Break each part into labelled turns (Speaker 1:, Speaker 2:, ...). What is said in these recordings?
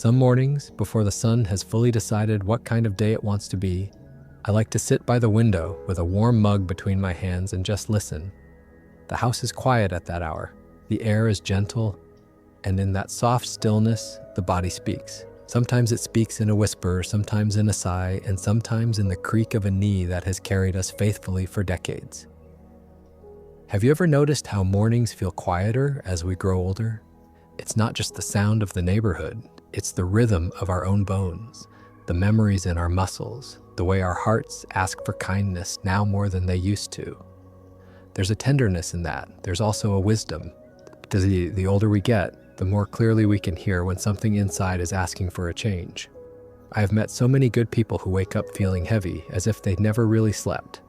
Speaker 1: Some mornings, before the sun has fully decided what kind of day it wants to be, I like to sit by the window with a warm mug between my hands and just listen. The house is quiet at that hour. The air is gentle, and in that soft stillness, the body speaks. Sometimes it speaks in a whisper, sometimes in a sigh, and sometimes in the creak of a knee that has carried us faithfully for decades. Have you ever noticed how mornings feel quieter as we grow older? It's not just the sound of the neighborhood, it's the rhythm of our own bones, the memories in our muscles, the way our hearts ask for kindness now more than they used to. There's a tenderness in that. There's also a wisdom. Because the older we get, the more clearly we can hear when something inside is asking for a change. I have met so many good people who wake up feeling heavy, as if they'd never really slept.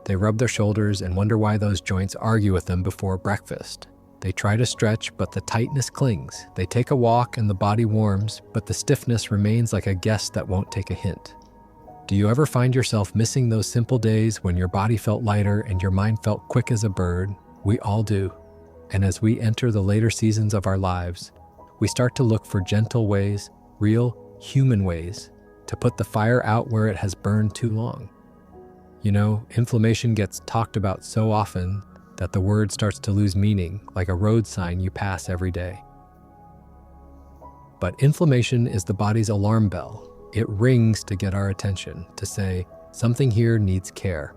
Speaker 1: They rub their shoulders and wonder why those joints argue with them before breakfast. They try to stretch, but the tightness clings. They take a walk and the body warms, but the stiffness remains like a guest that won't take a hint. Do you ever find yourself missing those simple days when your body felt lighter and your mind felt quick as a bird? We all do. And as we enter the later seasons of our lives, we start to look for gentle ways, real, human ways, to put the fire out where it has burned too long. You know, inflammation gets talked about so often that the word starts to lose meaning, like a road sign you pass every day. But inflammation is the body's alarm bell. It rings to get our attention, to say, something here needs care.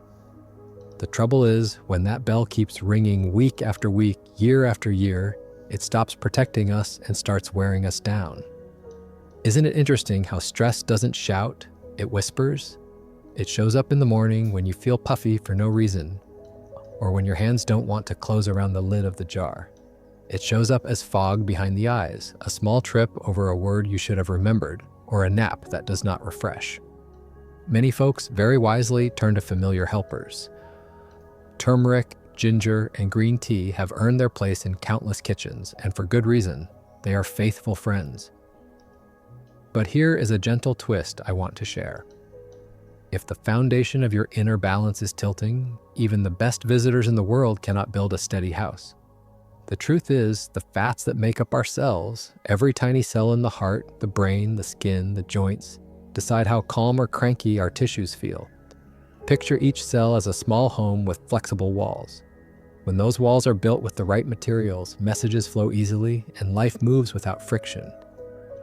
Speaker 1: The trouble is, when that bell keeps ringing week after week, year after year, it stops protecting us and starts wearing us down. Isn't it interesting how stress doesn't shout, it whispers? It shows up in the morning when you feel puffy for no reason, or when your hands don't want to close around the lid of the jar. It shows up as fog behind the eyes, a small trip over a word you should have remembered, or a nap that does not refresh. Many folks very wisely turn to familiar helpers. Turmeric, ginger, and green tea have earned their place in countless kitchens, and for good reason. They are faithful friends. But here is a gentle twist I want to share. If the foundation of your inner balance is tilting, even the best visitors in the world cannot build a steady house. The truth is, the fats that make up our cells, every tiny cell in the heart, the brain, the skin, the joints, decide how calm or cranky our tissues feel. Picture each cell as a small home with flexible walls. When those walls are built with the right materials, messages flow easily and life moves without friction.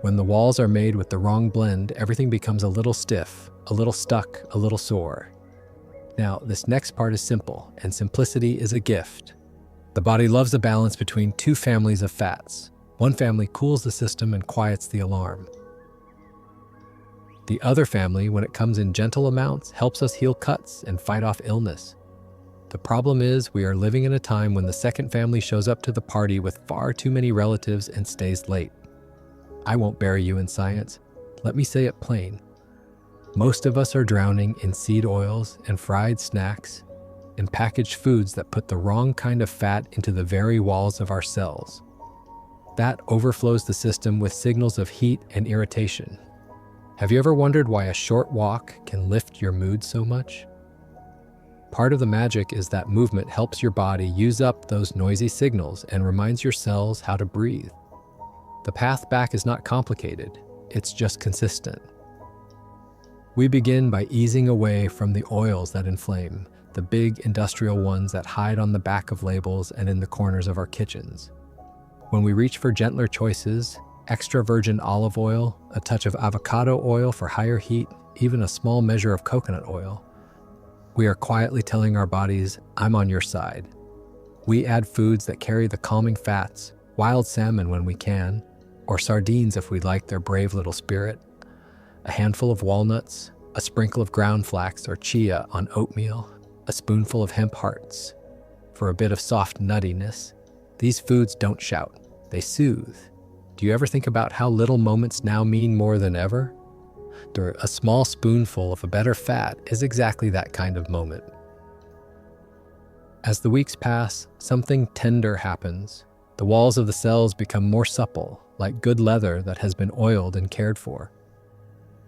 Speaker 1: When the walls are made with the wrong blend, everything becomes a little stiff, a little stuck, a little sore. Now, this next part is simple, and simplicity is a gift. The body loves a balance between two families of fats. One family cools the system and quiets the alarm. The other family, when it comes in gentle amounts, helps us heal cuts and fight off illness. The problem is we are living in a time when the second family shows up to the party with far too many relatives and stays late. I won't bury you in science. Let me say it plain. Most of us are drowning in seed oils and fried snacks and packaged foods that put the wrong kind of fat into the very walls of our cells. That overflows the system with signals of heat and irritation. Have you ever wondered why a short walk can lift your mood so much? Part of the magic is that movement helps your body use up those noisy signals and reminds your cells how to breathe. The path back is not complicated, it's just consistent. We begin by easing away from the oils that inflame, the big industrial ones that hide on the back of labels and in the corners of our kitchens. When we reach for gentler choices, extra virgin olive oil, a touch of avocado oil for higher heat, even a small measure of coconut oil, we are quietly telling our bodies, I'm on your side. We add foods that carry the calming fats, wild salmon when we can, or sardines if we like their brave little spirit, a handful of walnuts, a sprinkle of ground flax or chia on oatmeal, a spoonful of hemp hearts. For a bit of soft nuttiness, these foods don't shout, they soothe. Do you ever think about how little moments now mean more than ever? A small spoonful of a better fat is exactly that kind of moment. As the weeks pass, something tender happens. The walls of the cells become more supple, like good leather that has been oiled and cared for.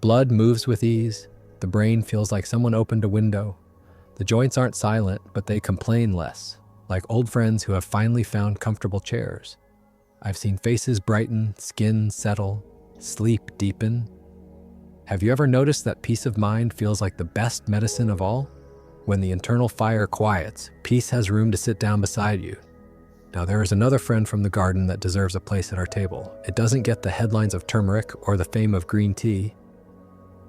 Speaker 1: Blood moves with ease. The brain feels like someone opened a window. The joints aren't silent, but they complain less, like old friends who have finally found comfortable chairs. I've seen faces brighten, skin settle, sleep deepen. Have you ever noticed that peace of mind feels like the best medicine of all? When the internal fire quiets, peace has room to sit down beside you. Now, there is another friend from the garden that deserves a place at our table. It doesn't get the headlines of turmeric or the fame of green tea,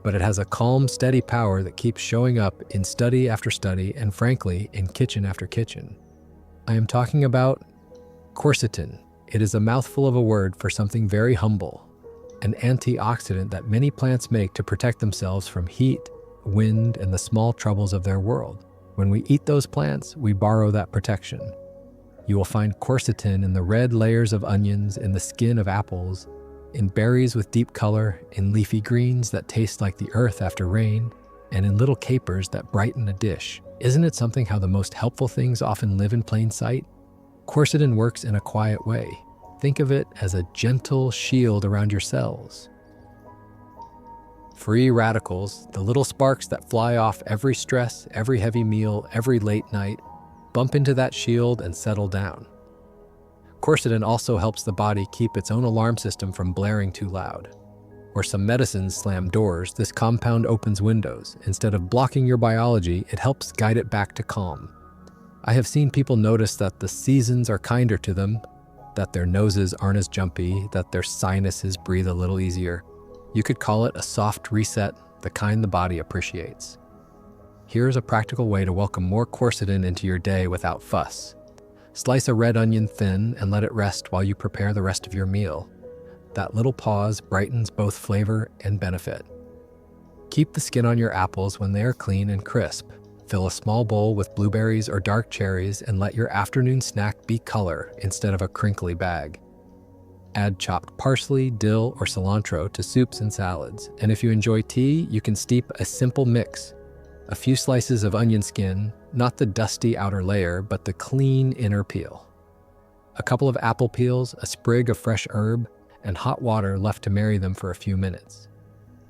Speaker 1: but it has a calm, steady power that keeps showing up in study after study and, frankly, in kitchen after kitchen. I am talking about quercetin. It is a mouthful of a word for something very humble, an antioxidant that many plants make to protect themselves from heat, wind, and the small troubles of their world. When we eat those plants, we borrow that protection. You will find quercetin in the red layers of onions, in the skin of apples, in berries with deep color, in leafy greens that taste like the earth after rain, and in little capers that brighten a dish. Isn't it something how the most helpful things often live in plain sight? Quercetin works in a quiet way. Think of it as a gentle shield around your cells. Free radicals, the little sparks that fly off every stress, every heavy meal, every late night, bump into that shield and settle down. Quercetin also helps the body keep its own alarm system from blaring too loud. Where some medicines slam doors, this compound opens windows. Instead of blocking your biology, it helps guide it back to calm. I have seen people notice that the seasons are kinder to them, that their noses aren't as jumpy, that their sinuses breathe a little easier. You could call it a soft reset, the kind the body appreciates. Here's a practical way to welcome more quercetin into your day without fuss. Slice a red onion thin and let it rest while you prepare the rest of your meal. That little pause brightens both flavor and benefit. Keep the skin on your apples when they are clean and crisp. Fill a small bowl with blueberries or dark cherries and let your afternoon snack be color instead of a crinkly bag. Add chopped parsley, dill, or cilantro to soups and salads. And if you enjoy tea, you can steep a simple mix. A few slices of onion skin, not the dusty outer layer, but the clean inner peel. A couple of apple peels, a sprig of fresh herb, and hot water left to marry them for a few minutes.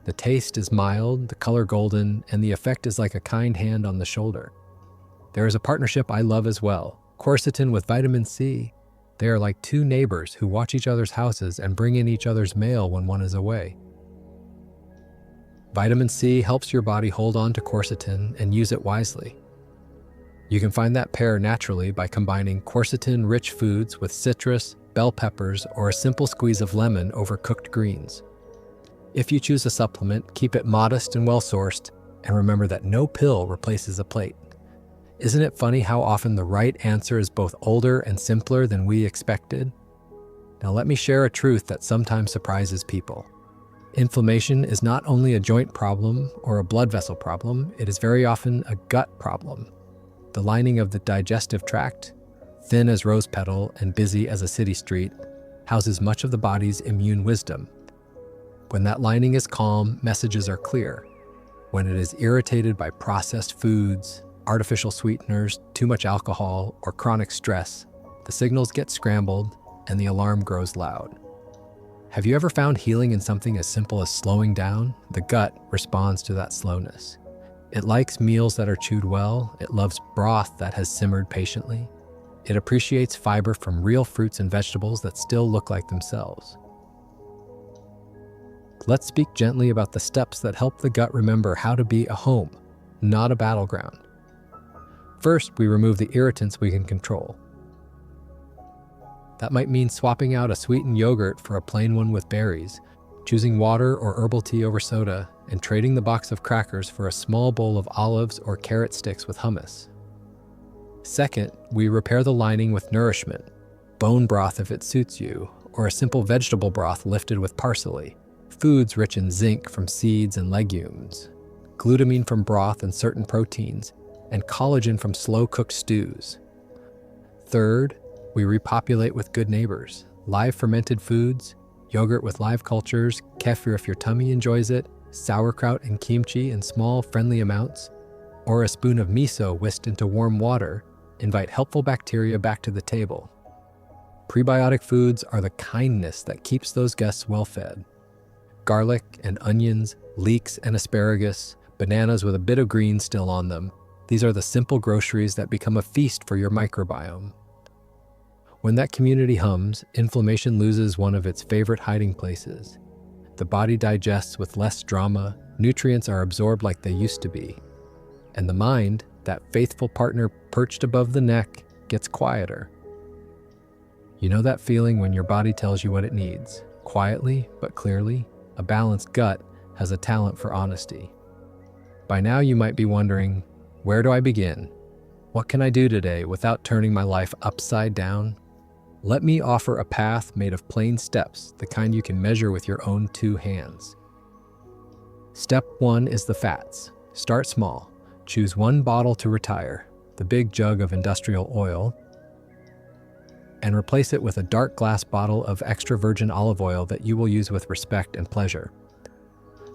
Speaker 1: The taste is mild, the color golden, and the effect is like a kind hand on the shoulder. There is a partnership I love as well, quercetin with vitamin C. They are like two neighbors who watch each other's houses and bring in each other's mail when one is away. Vitamin C helps your body hold on to quercetin and use it wisely. You can find that pair naturally by combining quercetin-rich foods with citrus, bell peppers, or a simple squeeze of lemon over cooked greens. If you choose a supplement, keep it modest and well-sourced, and remember that no pill replaces a plate. Isn't it funny how often the right answer is both older and simpler than we expected? Now let me share a truth that sometimes surprises people. Inflammation is not only a joint problem or a blood vessel problem, it is very often a gut problem. The lining of the digestive tract, thin as rose petal and busy as a city street, houses much of the body's immune wisdom. When that lining is calm, messages are clear. When it is irritated by processed foods, artificial sweeteners, too much alcohol, or chronic stress, the signals get scrambled and the alarm grows loud. Have you ever found healing in something as simple as slowing down? The gut responds to that slowness. It likes meals that are chewed well. It loves broth that has simmered patiently. It appreciates fiber from real fruits and vegetables that still look like themselves. Let's speak gently about the steps that help the gut remember how to be a home, not a battleground. First, we remove the irritants we can control. That might mean swapping out a sweetened yogurt for a plain one with berries, choosing water or herbal tea over soda, and trading the box of crackers for a small bowl of olives or carrot sticks with hummus. Second, we repair the lining with nourishment, bone broth if it suits you, or a simple vegetable broth lifted with parsley, foods rich in zinc from seeds and legumes, glutamine from broth and certain proteins, and collagen from slow-cooked stews. Third, we repopulate with good neighbors, live fermented foods, yogurt with live cultures, kefir if your tummy enjoys it, sauerkraut and kimchi in small, friendly amounts, or a spoon of miso whisked into warm water, invite helpful bacteria back to the table. Prebiotic foods are the kindness that keeps those guests well-fed. Garlic and onions, leeks and asparagus, bananas with a bit of green still on them. These are the simple groceries that become a feast for your microbiome. When that community hums, inflammation loses one of its favorite hiding places. The body digests with less drama, nutrients are absorbed like they used to be, and the mind, that faithful partner perched above the neck, gets quieter. You know that feeling when your body tells you what it needs, quietly but clearly? A balanced gut has a talent for honesty. By now you might be wondering, where do I begin? What can I do today without turning my life upside down? Let me offer a path made of plain steps, the kind you can measure with your own 2 hands. Step 1 is the fats. Start small. Choose 1 bottle to retire, the big jug of industrial oil, and replace it with a dark glass bottle of extra virgin olive oil that you will use with respect and pleasure.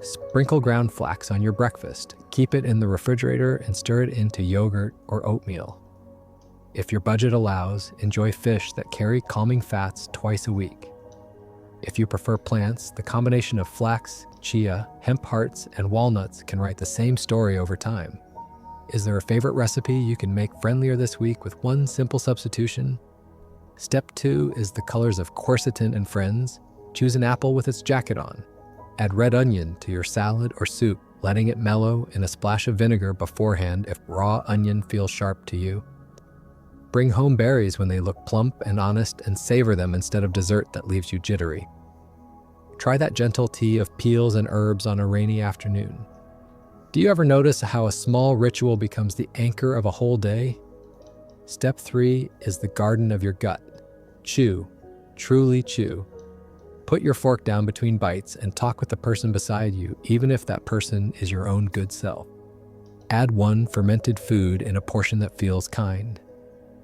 Speaker 1: Sprinkle ground flax on your breakfast. Keep it in the refrigerator and stir it into yogurt or oatmeal. If your budget allows, enjoy fish that carry calming fats twice a week. If you prefer plants, the combination of flax, chia, hemp hearts, and walnuts can write the same story over time. Is there a favorite recipe you can make friendlier this week with 1 simple substitution? Step 2 is the colors of quercetin and friends. Choose an apple with its jacket on. Add red onion to your salad or soup, letting it mellow in a splash of vinegar beforehand if raw onion feels sharp to you. Bring home berries when they look plump and honest, and savor them instead of dessert that leaves you jittery. Try that gentle tea of peels and herbs on a rainy afternoon. Do you ever notice how a small ritual becomes the anchor of a whole day? Step 3 is the garden of your gut. Chew, truly chew. Put your fork down between bites and talk with the person beside you, even if that person is your own good self. Add 1 fermented food in a portion that feels kind.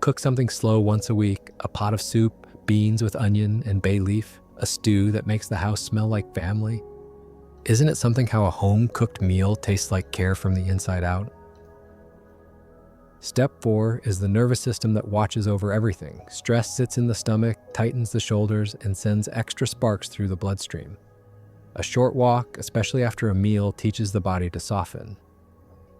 Speaker 1: Cook something slow once a week, a pot of soup, beans with onion and bay leaf, a stew that makes the house smell like family. Isn't it something how a home-cooked meal tastes like care from the inside out? Step 4 is the nervous system that watches over everything. Stress sits in the stomach, tightens the shoulders, and sends extra sparks through the bloodstream. A short walk, especially after a meal, teaches the body to soften.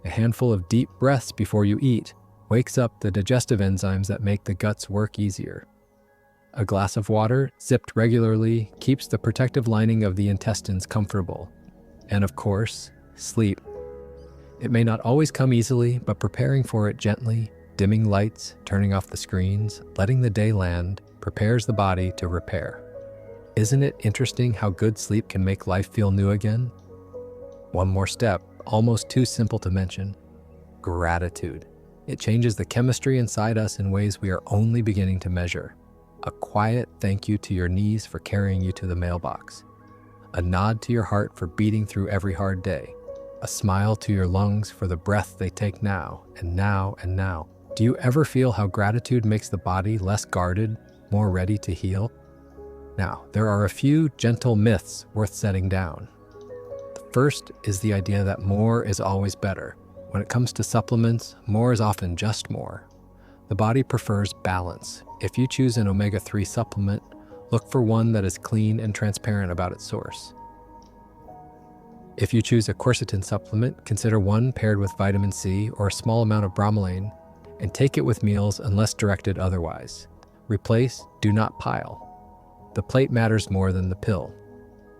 Speaker 1: A handful of deep breaths before you eat wakes up the digestive enzymes that make the gut's work easier. A glass of water, sipped regularly, keeps the protective lining of the intestines comfortable. And of course, sleep. It may not always come easily, but preparing for it gently, dimming lights, turning off the screens, letting the day land, prepares the body to repair. Isn't it interesting how good sleep can make life feel new again? One more step, almost too simple to mention: gratitude. It changes the chemistry inside us in ways we are only beginning to measure. A quiet thank you to your knees for carrying you to the mailbox. A nod to your heart for beating through every hard day. A smile to your lungs for the breath they take now and now and now. Do you ever feel how gratitude makes the body less guarded, more ready to heal? Now, there are a few gentle myths worth setting down. The first is the idea that more is always better. When it comes to supplements, more is often just more. The body prefers balance. If you choose an omega-3 supplement, look for one that is clean and transparent about its source. If you choose a quercetin supplement, consider one paired with vitamin C or a small amount of bromelain, and take it with meals unless directed otherwise. Replace, do not pile. The plate matters more than the pill.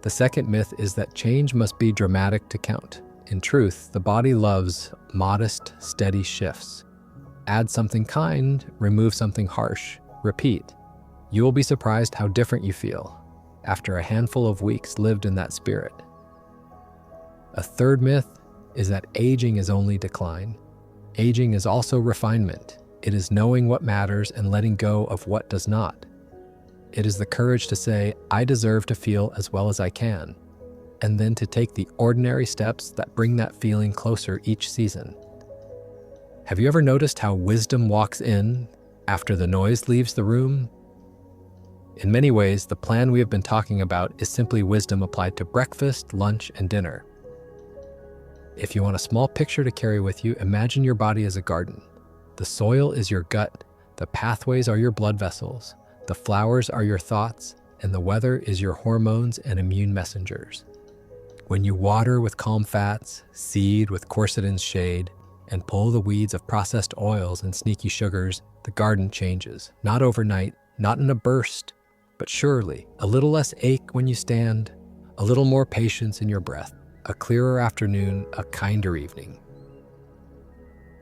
Speaker 1: The second myth is that change must be dramatic to count. In truth, the body loves modest, steady shifts. Add something kind, remove something harsh, repeat. You will be surprised how different you feel after a handful of weeks lived in that spirit. A third myth is that aging is only decline. Aging is also refinement. It is knowing what matters and letting go of what does not. It is the courage to say, I deserve to feel as well as I can, and then to take the ordinary steps that bring that feeling closer each season. Have you ever noticed how wisdom walks in after the noise leaves the room? In many ways, the plan we have been talking about is simply wisdom applied to breakfast, lunch, and dinner. If you want a small picture to carry with you, imagine your body as a garden. The soil is your gut, the pathways are your blood vessels, the flowers are your thoughts, and the weather is your hormones and immune messengers. When you water with calm fats, seed with quercetin's shade, and pull the weeds of processed oils and sneaky sugars, the garden changes. Not overnight, not in a burst, but surely. A little less ache when you stand, A little more patience in your breath, a clearer afternoon, a kinder evening.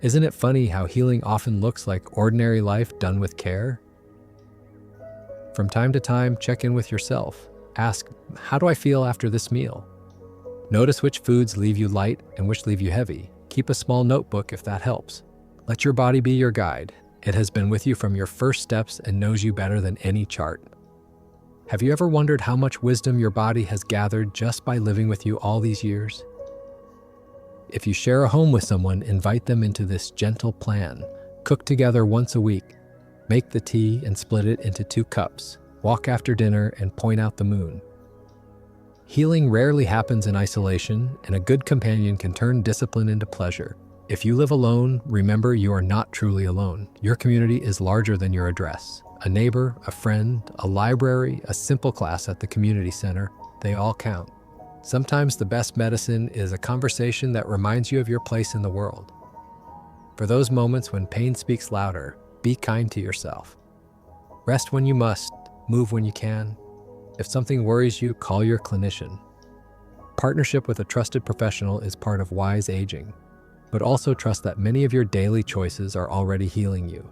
Speaker 1: Isn't it funny how healing often looks like ordinary life done with care? From time to time, check in with yourself. Ask, how do I feel after this meal? Notice which foods leave you light and which leave you heavy. Keep a small notebook if that helps. Let your body be your guide. It has been with you from your first steps and knows you better than any chart. Have you ever wondered how much wisdom your body has gathered just by living with you all these years? If you share a home with someone, invite them into this gentle plan. Cook together once a week. Make the tea and split it into 2 cups. Walk after dinner and point out the moon. Healing rarely happens in isolation, and a good companion can turn discipline into pleasure. If you live alone, remember you are not truly alone. Your community is larger than your address. A neighbor, a friend, a library, a simple class at the community center, they all count. Sometimes the best medicine is a conversation that reminds you of your place in the world. For those moments when pain speaks louder, be kind to yourself. Rest when you must, move when you can. If something worries you, call your clinician. Partnership with a trusted professional is part of wise aging, but also trust that many of your daily choices are already healing you.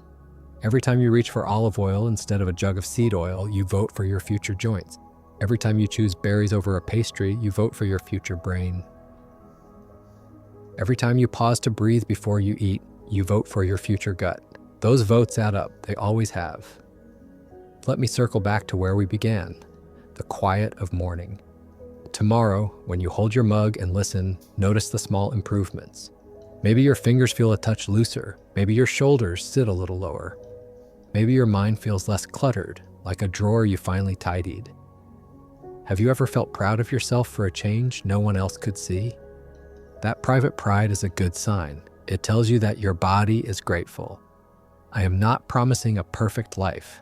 Speaker 1: Every time you reach for olive oil instead of a jug of seed oil, you vote for your future joints. Every time you choose berries over a pastry, you vote for your future brain. Every time you pause to breathe before you eat, you vote for your future gut. Those votes add up, they always have. Let me circle back to where we began, the quiet of morning. Tomorrow, when you hold your mug and listen, notice the small improvements. Maybe your fingers feel a touch looser. Maybe your shoulders sit a little lower. Maybe your mind feels less cluttered, like a drawer you finally tidied. Have you ever felt proud of yourself for a change no one else could see? That private pride is a good sign. It tells you that your body is grateful. I am not promising a perfect life.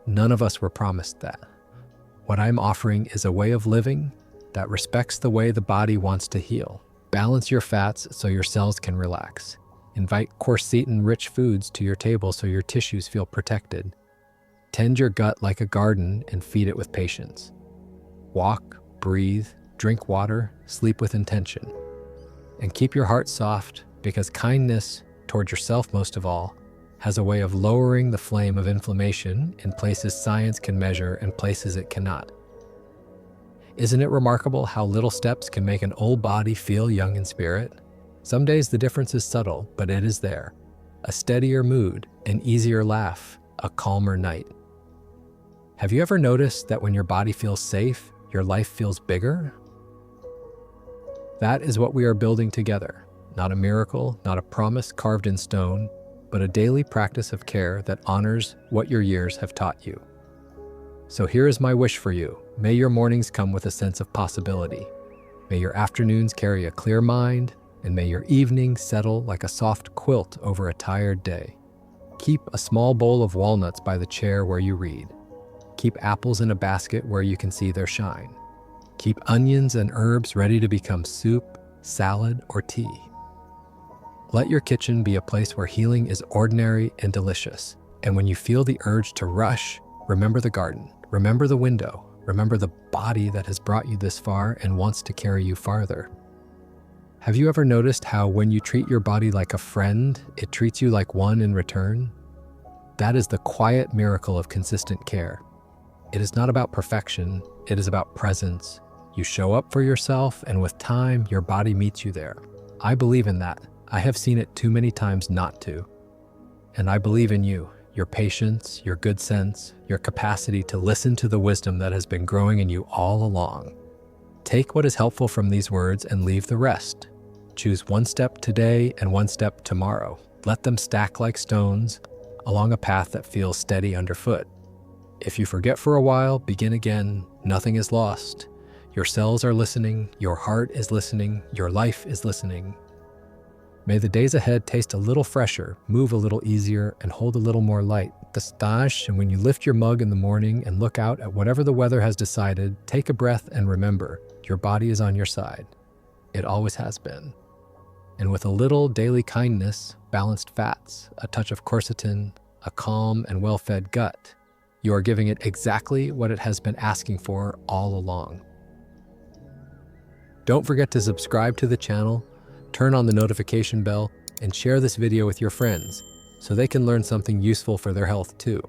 Speaker 1: None of us were promised that. What I'm offering is a way of living that respects the way the body wants to heal. Balance your fats so your cells can relax. Invite quercetin-rich foods to your table so your tissues feel protected. Tend your gut like a garden and feed it with patience. Walk, breathe, drink water, sleep with intention. And keep your heart soft, because kindness, toward yourself most of all, has a way of lowering the flame of inflammation in places science can measure and places it cannot. Isn't it remarkable how little steps can make an old body feel young in spirit? Some days the difference is subtle, but it is there. A steadier mood, an easier laugh, a calmer night. Have you ever noticed that when your body feels safe, your life feels bigger? That is what we are building together. Not a miracle, not a promise carved in stone, but a daily practice of care that honors what your years have taught you. So here is my wish for you. May your mornings come with a sense of possibility. May your afternoons carry a clear mind, and may your evenings settle like a soft quilt over a tired day. Keep a small bowl of walnuts by the chair where you read. Keep apples in a basket where you can see their shine. Keep onions and herbs ready to become soup, salad, or tea. Let your kitchen be a place where healing is ordinary and delicious. And when you feel the urge to rush, remember the garden, remember the window, remember the body that has brought you this far and wants to carry you farther. Have you ever noticed how when you treat your body like a friend, it treats you like one in return? That is the quiet miracle of consistent care. It is not about perfection, it is about presence. You show up for yourself, and with time, your body meets you there. I believe in that. I have seen it too many times not to. And I believe in you, your patience, your good sense, your capacity to listen to the wisdom that has been growing in you all along. Take what is helpful from these words and leave the rest. Choose one step today and one step tomorrow. Let them stack like stones along a path that feels steady underfoot. If you forget for a while, begin again. Nothing is lost. Your cells are listening, your heart is listening, your life is listening. May the days ahead taste a little fresher, move a little easier, and hold a little more light. The stash, and when you lift your mug in the morning and look out at whatever the weather has decided, take a breath and remember, your body is on your side. It always has been. And with a little daily kindness, balanced fats, a touch of quercetin, a calm and well-fed gut, you are giving it exactly what it has been asking for all along. Don't forget to subscribe to the channel, turn on the notification bell, and share this video with your friends so they can learn something useful for their health too.